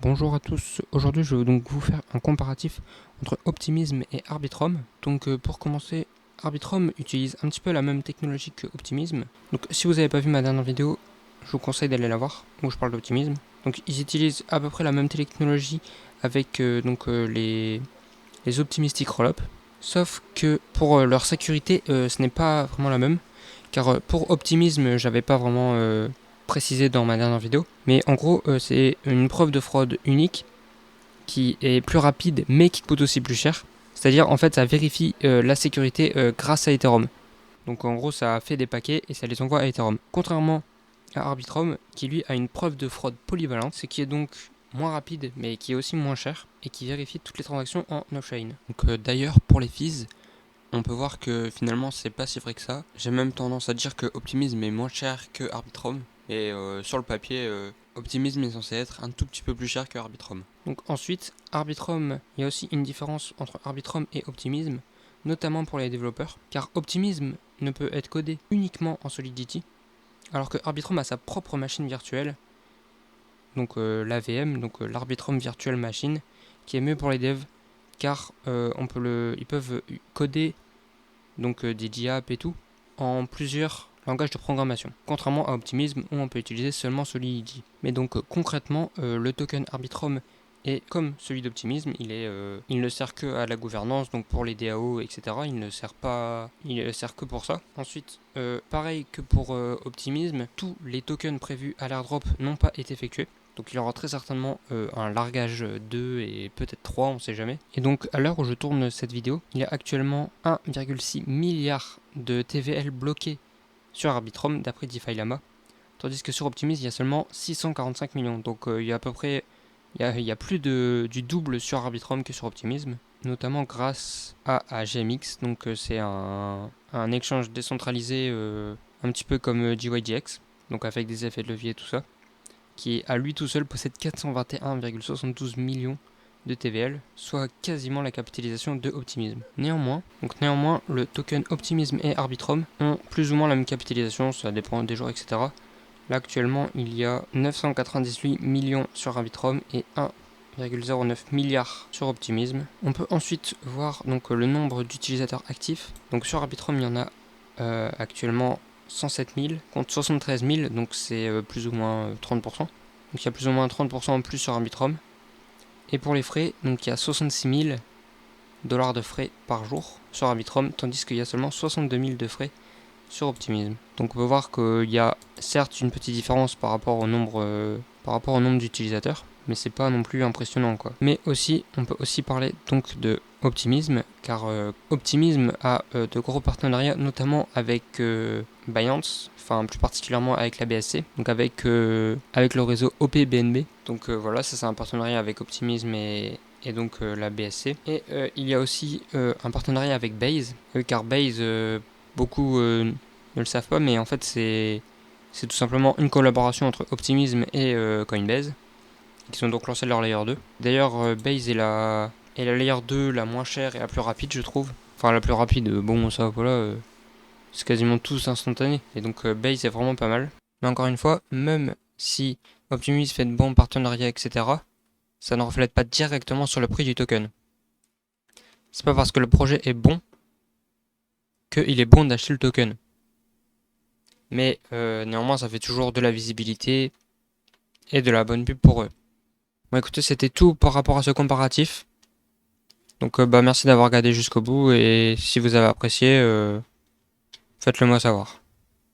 Bonjour à tous, aujourd'hui je vais donc vous faire un comparatif entre Optimism et Arbitrum. Donc pour commencer, Arbitrum utilise un petit peu la même technologie que Optimism. Donc si vous n'avez pas vu ma dernière vidéo, je vous conseille d'aller la voir, où je parle d'Optimism. Donc ils utilisent à peu près la même technologie avec les Optimistic Rollup. Sauf que pour leur sécurité, ce n'est pas vraiment la même. Car pour Optimism, j'avais pas vraiment précisé dans ma dernière vidéo. Mais en gros, c'est une preuve de fraude unique qui est plus rapide mais qui coûte aussi plus cher. C'est-à-dire en fait ça vérifie la sécurité grâce à Ethereum. Donc en gros ça fait des paquets et ça les envoie à Ethereum. Contrairement à Arbitrum qui lui a une preuve de fraude polyvalente, ce qui est donc moins rapide mais qui est aussi moins cher et qui vérifie toutes les transactions en off-chain. Donc d'ailleurs pour les fees, on peut voir que finalement c'est pas si vrai que ça. J'ai même tendance à dire que Optimism est moins cher que Arbitrum. Et sur le papier, Optimism est censé être un tout petit peu plus cher que Arbitrum. Donc ensuite, Arbitrum, il y a aussi une différence entre Arbitrum et Optimism, notamment pour les développeurs, car Optimism ne peut être codé uniquement en Solidity, alors que Arbitrum a sa propre machine virtuelle, donc l'AVM, donc l'Arbitrum Virtual Machine, qui est mieux pour les devs, car ils peuvent coder donc des JAP et tout, en plusieurs langages de programmation, contrairement à Optimism où on peut utiliser seulement Solidity. Mais donc concrètement, le token Arbitrum est comme celui d'Optimism, il ne sert que à la gouvernance, donc pour les DAO, etc. Il ne sert que pour ça. Ensuite, pareil que pour Optimism, tous les tokens prévus à l'airdrop n'ont pas été effectués. Donc il y aura très certainement un largage 2 et peut-être 3, on ne sait jamais. Et donc à l'heure où je tourne cette vidéo, il y a actuellement 1,6 milliard de TVL bloqués sur Arbitrum d'après DeFi Lama. Tandis que sur Optimism, il y a seulement 645 millions. Donc il y a à peu près il y a plus du double sur Arbitrum que sur Optimism, notamment grâce à GMX. Donc c'est un échange décentralisé un petit peu comme GYDX, donc avec des effets de levier et tout ça, qui à lui tout seul possède 421,72 millions de TVL, soit quasiment la capitalisation de Optimism. Néanmoins, le token Optimism et Arbitrum ont plus ou moins la même capitalisation, ça dépend des jours, etc. Là actuellement il y a 998 millions sur Arbitrum et 1,09 milliard sur Optimism. On peut ensuite voir donc le nombre d'utilisateurs actifs. Donc sur Arbitrum il y en a actuellement 107 000 contre 73 000, donc c'est plus ou moins 30%. Donc il y a plus ou moins 30% en plus sur Arbitrum. Et pour les frais, donc il y a 66 000 dollars de frais par jour sur Arbitrum, tandis qu'il y a seulement 62 000 de frais sur Optimism. Donc on peut voir qu'il y a certes une petite différence par rapport au nombre d'utilisateurs, mais c'est pas non plus impressionnant quoi. Mais aussi, on peut aussi parler donc de Optimism, car Optimism a de gros partenariats, notamment avec Binance, enfin plus particulièrement avec la BSC, donc avec le réseau OPBNB. Donc voilà, ça c'est un partenariat avec Optimism et donc la BSC. Et il y a aussi un partenariat avec Base, car Base, beaucoup ne le savent pas, mais en fait c'est tout simplement une collaboration entre Optimism et Coinbase, qui sont donc lancés leur Layer 2. D'ailleurs, Base est la Layer 2 la moins chère et la plus rapide, je trouve. Enfin, la plus rapide, bon, ça, voilà, c'est quasiment tous instantané. Et donc, Base est vraiment pas mal. Mais encore une fois, même si Optimism fait de bons partenariats, etc., ça ne reflète pas directement sur le prix du token. C'est pas parce que le projet est bon qu'il est bon d'acheter le token. Mais néanmoins, ça fait toujours de la visibilité et de la bonne pub pour eux. Bon, écoutez, c'était tout par rapport à ce comparatif. Donc, merci d'avoir regardé jusqu'au bout et si vous avez apprécié, faites-le moi savoir.